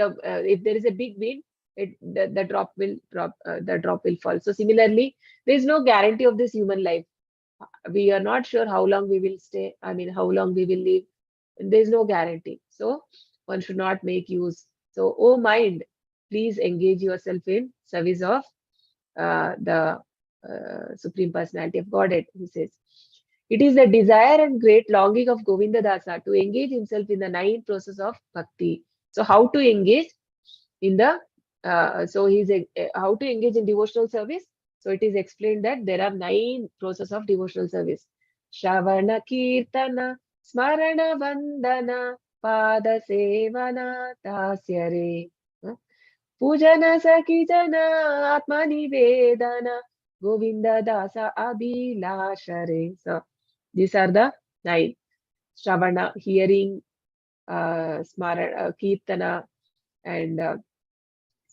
there is a big wind, the drop will drop. The drop will fall. So similarly, there is no guarantee of this human life. We are not sure how long we will stay. I mean, how long we will live. There is no guarantee. So one should not make use. So, oh mind, please engage yourself in service of the Supreme Personality of Godhead. He says, it is the desire and great longing of Govinda Dasa to engage himself in the 9 process of bhakti. So, how to engage in the how to engage in devotional service? So, it is explained that there are 9 process of devotional service: Shravana Kirtana, Smarana Vandana, Pada Sevana Tasyare. Pujana Sakijana Atmanivedana Govinda Dasa Abhilashare. So these are the 9. Shravana, hearing, Smarana, Kirtana, and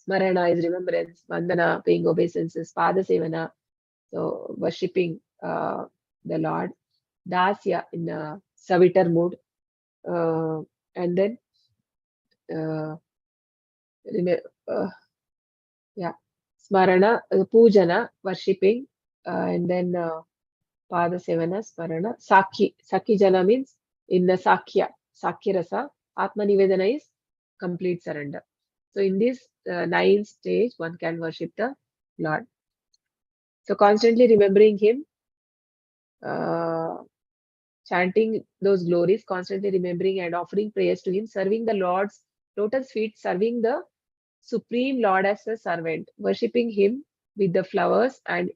Smarana is remembrance, Vandana, paying obeisances, Padasevana, so worshipping the Lord, Dasya in a servitor mood, and then Smarana, Pujana, worshipping, and then Pada Sevana, Smarana, Sakhi Jana means in the Sakya Rasa, Atma Nivedana is complete surrender. So in this 9 stage, one can worship the Lord. So constantly remembering him, chanting those glories, constantly remembering and offering prayers to him, serving the Lord's lotus feet, serving the Supreme Lord as a servant, worshipping him with the flowers and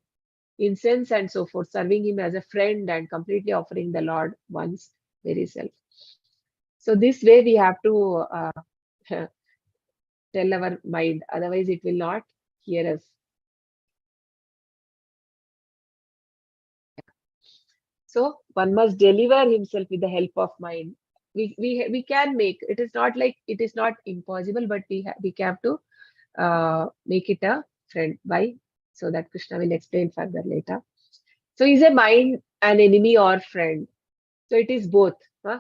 incense and so forth, serving him as a friend and completely offering the Lord one's very self. So this way we have to tell our mind, otherwise it will not hear us. So one must deliver himself with the help of mind. We can make it. Is not like it is not impossible, but we have to make it a friend. Why? So that Krishna will explain further later. So is a mind an enemy or friend? So it is both. Huh?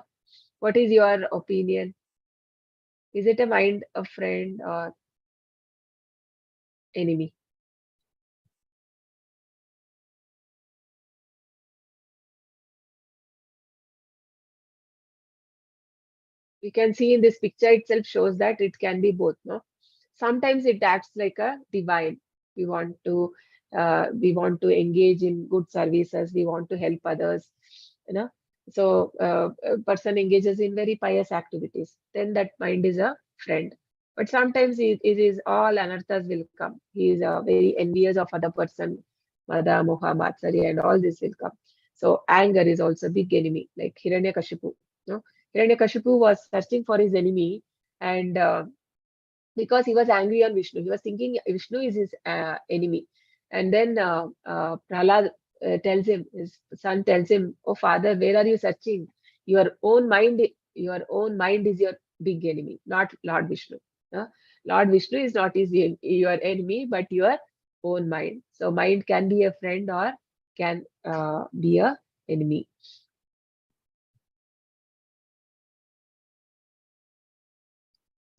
What is your opinion? Is it a mind a friend or enemy? We can see in this picture itself shows that it can be both, no? Sometimes it acts like a divine. We want to engage in good services. We want to help others, you know. So a person engages in very pious activities. Then that mind is a friend. But sometimes it is all anarthas will come. He is very envious of other person, Mada, Moha, Matsarya, and all this will come. So anger is also a big enemy, like Hiranyakashipu. No? Hiranyakashipu was searching for his enemy, and because he was angry on Vishnu. He was thinking Vishnu is his enemy. And then Prahlad his son tells him, "Oh father, where are you searching? Your own mind is your big enemy, not Lord Vishnu. Lord Vishnu is not your enemy, but your own mind. So mind can be a friend or can be a enemy."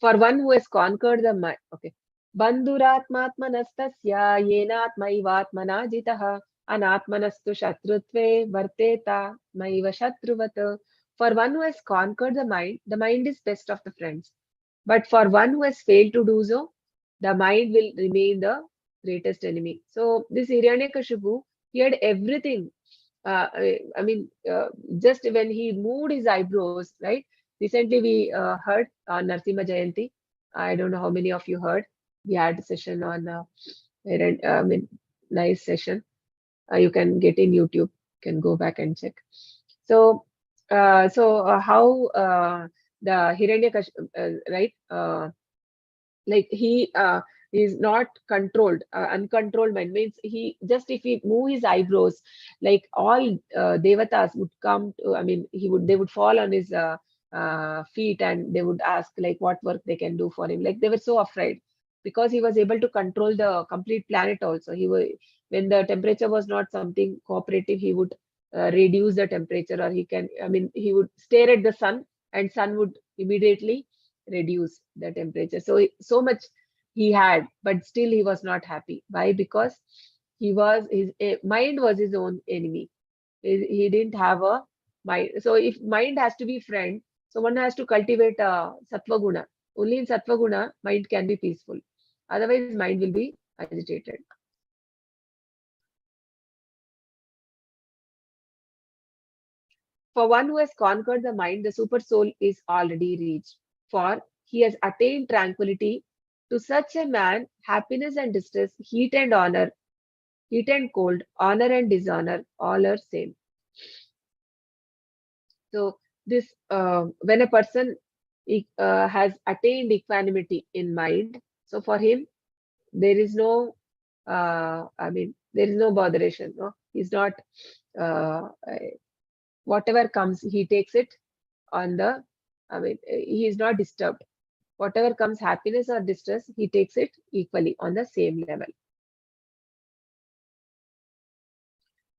For one who has conquered the mind. Okay. Bandhuratmatmanastasya yenatmaivatmana jitah anatmanastu shatrutve varteta maiva shatruvat. For one who has conquered the mind is best of the friends. But for one who has failed to do so, the mind will remain the greatest enemy. So this Hiranyakashipu, he had everything. Just when he moved his eyebrows, right? Recently, we heard on Narsimha Jayanti. I don't know how many of you heard. We had a session on, nice session. You can get in YouTube. Can go back and check. So, how the Hiranyakashipu, right? Like he is not controlled. Uncontrolled mind means he just, if he move his eyebrows, like all devatas would come to, they would fall on his feet, and they would ask like what work they can do for him. Like they were so afraid, because he was able to control the complete planet also. When the temperature was not something cooperative, he would reduce the temperature, or he would stare at the sun, and sun would immediately reduce the temperature. So much he had, but still he was not happy. Why? Because his mind was his own enemy. He didn't have a mind. So if mind has to be friend, so one has to cultivate a sattva guna. Only in sattva guna mind can be peaceful. Otherwise mind will be agitated. For one who has conquered the mind, the super soul is already reached. For he has attained tranquility. To such a man, happiness and distress, heat and cold, honor and dishonor, all are same. So this, when a person has attained equanimity in mind, so for him there is no, there is no botheration. No, he's not. Uh, Whatever comes, he takes it on the. He is not disturbed. Whatever comes, happiness or distress, he takes it equally on the same level.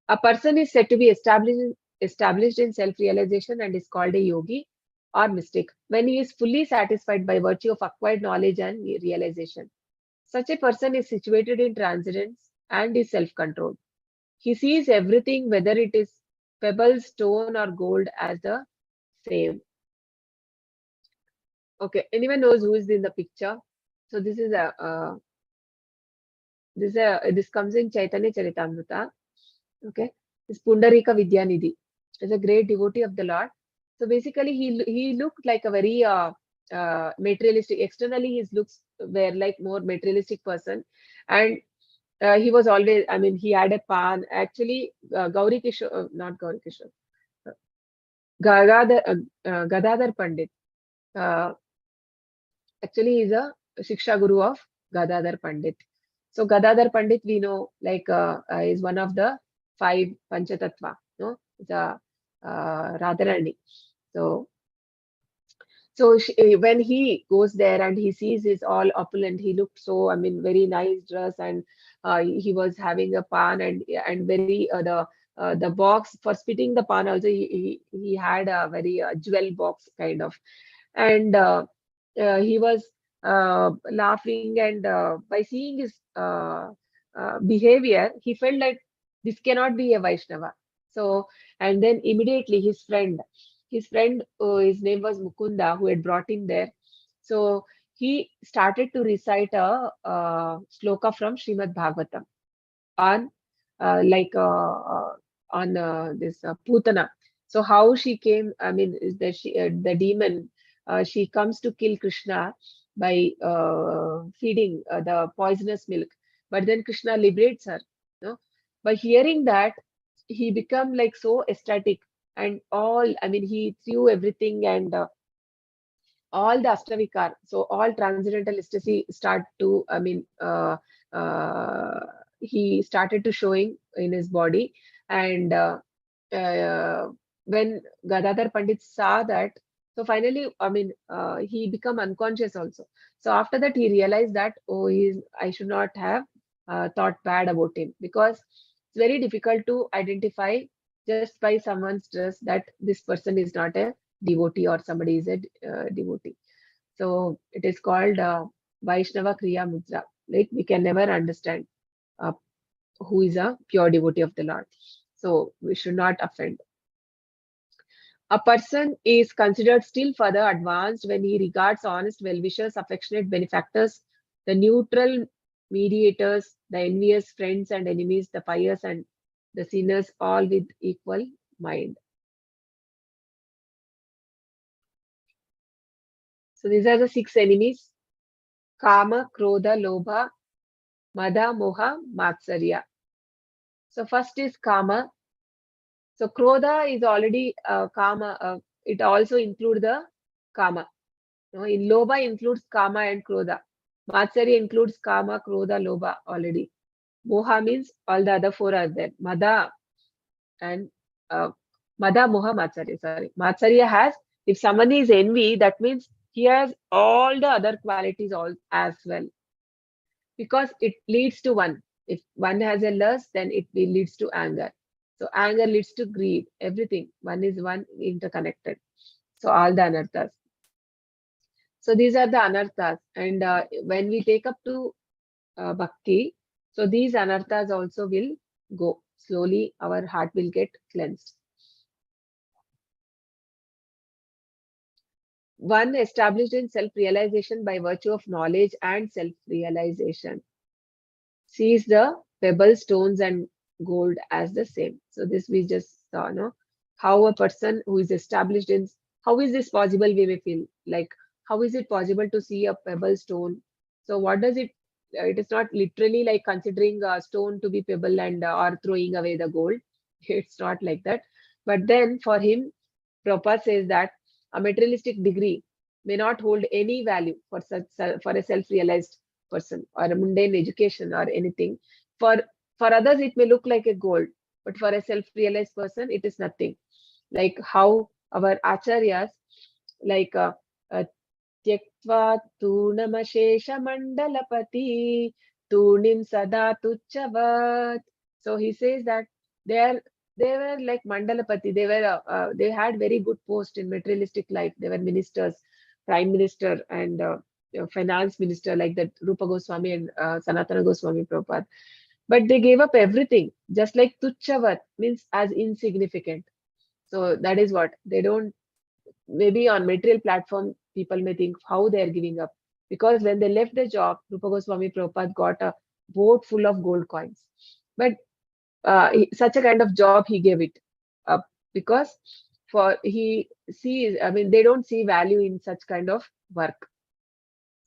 A person is said to be established in self-realization and is called a yogi or mystic when he is fully satisfied by virtue of acquired knowledge and realization. Such a person is situated in transcendence and is self-controlled. He sees everything, whether it is pebble, stone, or gold, as the same. Okay, anyone knows who is in the picture? So this is this comes in Chaitanya Charitamrita. Okay, this Pundarika Vidyanidhi is a great devotee of the Lord. So basically, he looked like a very materialistic. Externally, his looks were like more materialistic person, and he was always. He had a pan. Actually, Gauri Kishore, not Gauri Kishore, Gadadhar Pandit. Uh, Actually, he's a Shiksha Guru of Gadadhar Pandit. So Gadadhar Pandit, we know, like is one of the 5 Panchatattva. No, it's a Radharani. So when he goes there and he sees his all opulent, he looked so, very nice dress, and he was having a pan, and very the box for spitting the pan also, he had a very jewel box kind of, and he was laughing, and by seeing his behavior, he felt like this cannot be a Vaishnava. So, and then immediately his friend his friend, his name was Mukunda, who had brought him there. So he started to recite a sloka from Srimad Bhagavatam on this Putana. So how she came, I mean, is that the demon, she comes to kill Krishna by feeding the poisonous milk. But then Krishna liberates her. No? By hearing that, he become like so ecstatic and all, I mean, he threw everything and all the Ashtavikar, so all transcendental ecstasy start to, I mean, uh, he started to showing in his body. And uh, when Gadadhar Pandit saw that, so finally, I mean, he become unconscious also. So after that, he realized that, oh, I should not have thought bad about him, because it's very difficult to identify just by someone's dress that this person is not a devotee or somebody is a devotee. So it is called Vaishnava Kriya Mudra. Like we can never understand uh, who is a pure devotee of the Lord. So we should not offend. A person is considered still further advanced when he regards honest well-wishers, affectionate benefactors, the neutral mediators, the envious friends and enemies, the pious and the sinners, all with equal mind. So these are the 6 enemies: Kama, Krodha, Lobha, Mada, Moha, Matsarya. So first is Kama. So Krodha is already Kama. It also includes the Kama. In Lobha includes Kama and Krodha. Matsarya includes Kama, Krodha, Lobha already. Moha means all the other 4 are there. Mada and Mada, Moha, Matsarya. Sorry. Matsarya has, if someone is envy, that means he has all the other qualities all as well. Because it leads to one. If one has a lust, then it leads to anger. So anger leads to greed, everything. One is one interconnected. So all the anarthas. So these are the anarthas. And when we take up to bhakti, so these anarthas also will go. Slowly our heart will get cleansed. One established in self-realization by virtue of knowledge and self-realization sees the pebble, stones, and gold as the same. So this we just saw, no? How a person who is established in, how is this possible, we may feel like, how is it possible to see a pebble, stone? So what does it, it is not literally like considering a stone to be pebble and or throwing away the gold. It's not like that. But then for him, Prabhupada says that a materialistic degree may not hold any value for for a self-realized person, or a mundane education or anything. For others, it may look like a gold, but for a self-realized person, it is nothing. Like how our acharyas, like Tyaktva Turnamashesha Mandalapati Turnim Sada Tuchavat. So he says that they are, they were like Mandalapati. They had very good post in materialistic life. They were ministers, prime minister, and finance minister, like that Rupa Goswami and Sanatana Goswami Prabhupada. But they gave up everything, just like Tuchavat means as insignificant. So that is what they don't. Maybe on material platform, people may think how they are giving up, because when they left the job, Rupa Goswami Prabhupada got a boat full of gold coins. But such a kind of job he gave it up, because for he sees, I mean, they don't see value in such kind of work.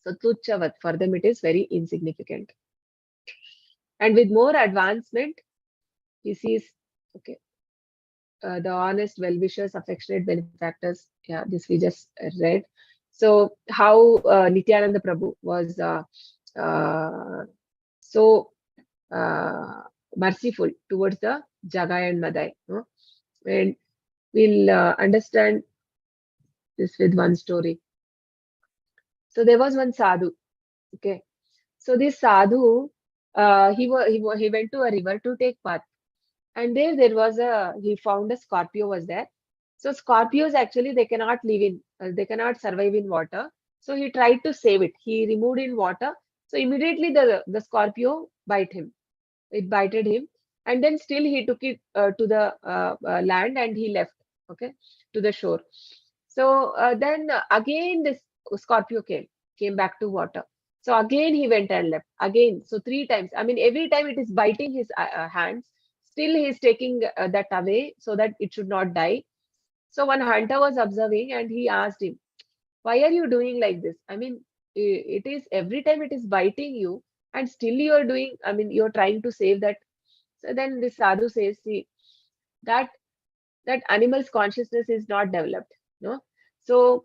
So Tuchavat, for them it is very insignificant. And with more advancement, he sees, okay, the honest well-wishers, affectionate benefactors. Yeah, this we just read. So how Nityananda Prabhu was so merciful towards the Jagai and Madai. No? And we'll understand this with one story. So there was one sadhu. Okay, so this sadhu, he went to a river to take bath, and there was he found a scorpio was there. So scorpios actually they cannot live in, they cannot survive in water. So he tried to save it. He removed in water. So immediately the scorpio bite him. It bited him, and then still he took it to the land and he left. Okay. to the shore. So then again this Scorpio came back to water. So again he went and left again. So 3 times. I mean, every time it is biting his hands. Still he is taking that away so that it should not die. So one hunter was observing and he asked him, "Why are you doing like this? I mean, it is every time it is biting you, and still you are doing. I mean, you're trying to save that." So then this sadhu says, "See, that that animal's consciousness is not developed, no. So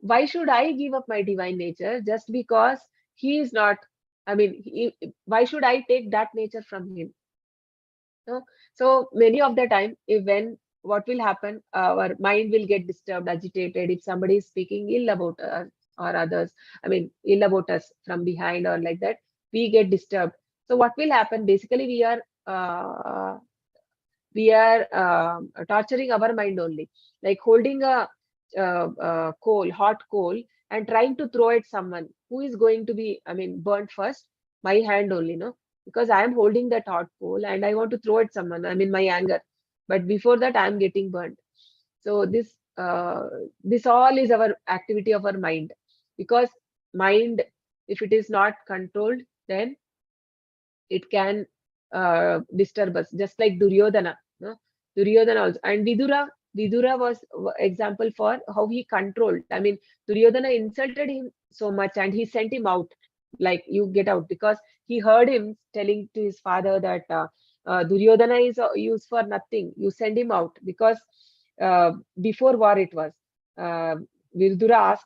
why should I give up my divine nature just because he is not? I mean, why should I take that nature from him? No. So many of the time, if when what will happen, our mind will get disturbed, agitated. If somebody is speaking ill about us or others, I mean, ill about us from behind or like that, we get disturbed. So what will happen? Basically, we are torturing our mind only, like holding a hot coal, and trying to throw at someone who is going to be, I mean, burnt first. My hand only, no, because I am holding that hot coal and I want to throw at someone. I'm in my anger, but before that I am getting burnt. So this all is our activity of our mind, because mind, if it is not controlled, then it can disturb us, just like Duryodhana, no? Duryodhana also, and Vidura was example for how he controlled. I mean, Duryodhana insulted him so much and he sent him out, like, you get out, because he heard him telling to his father that Duryodhana is used for nothing, you send him out. Because before war it was, Vidura asked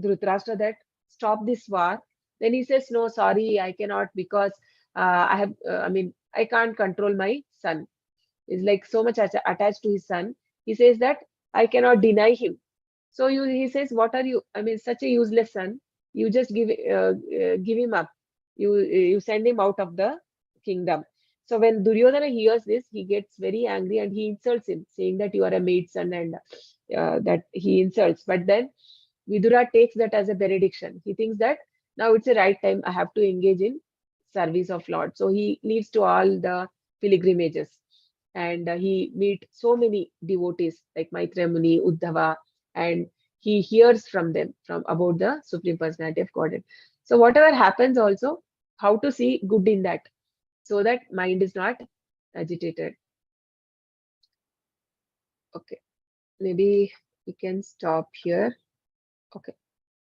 Dhritarashtra that stop this war. Then he says, no, sorry, I cannot, because I have, I mean, I can't control my son. Is like so much attached to his son. He says that I cannot deny him. So he says, what are you? I mean, such a useless son. You just give him up. You send him out of the kingdom. So when Duryodhana hears this, he gets very angry and he insults him, saying that you are a maid son, and that he insults. But then Vidura takes that as a benediction. He thinks that now it's the right time, I have to engage in service of Lord. So he leaves to all the pilgrimages, and he meet so many devotees like Maitreya Muni, Uddhava, and he hears from them from about the Supreme Personality of Godhead. So whatever happens also, how to see good in that, so that mind is not agitated. Okay, maybe we can stop here. Okay,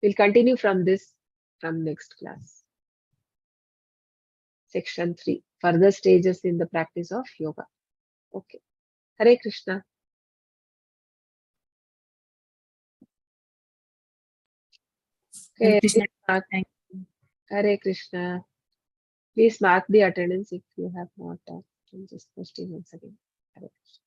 we'll continue from next class. Section 3, further stages in the practice of yoga. Okay. Hare Krishna. Hare Okay, Krishna. mark- Thank Hare Krishna. Please mark the attendance if you have not. I'm just posting once again. Hare Krishna.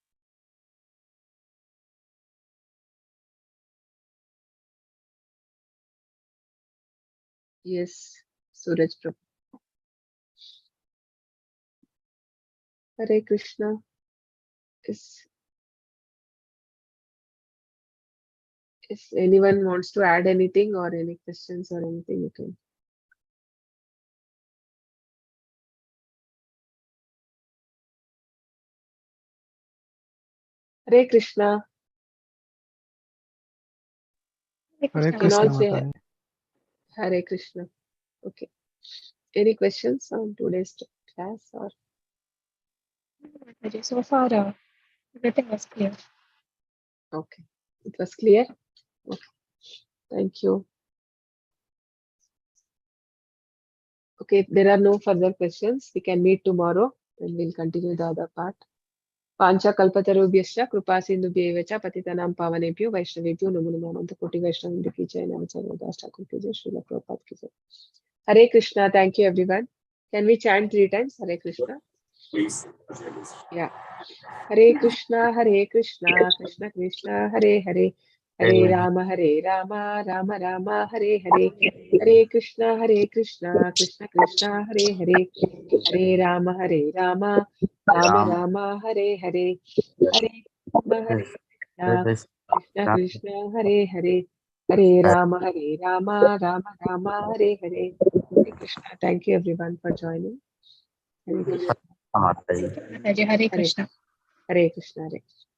Yes, Suraj Prabhu. Hare Krishna. If anyone wants to add anything or any questions or anything, you can. Hare Krishna. Hare You can Krishna, all say Mataji. Hare Krishna. Okay. Any questions on today's class or? Mataji. So far, everything was clear. Okay. It was clear? Okay. Thank you. Okay, if there are no further questions, we can meet tomorrow and we'll continue the other part. Pancha kalpatarubhyascha kripa sindhubhyeva cha patitanam pavanebhyo vaishnavebhyo namo namo anta koti vaishnavendra ki jai namacharya das thakur ki jai Srila Prabhupada ki jai. Hare Krishna. Thank you, everyone. Can we chant 3 times? Hare Krishna. Yeah. Hare Krishna, Krishna Krishna, Hare Hare, Hare Rama, Rama Rama, Hare Hare. Hare Krishna, Krishna Krishna, Hare Hare, Hare Rama, Rama Rama, Hare Hare. Hare Krishna, Krishna Krishna, Hare Hare, Hare Rama, Rama Hare Hare. Hare Krishna. Thank you, everyone, for joining. Hare Krishna. Mataji. Hare Krishna. Hare Krishna. Hare Krishna.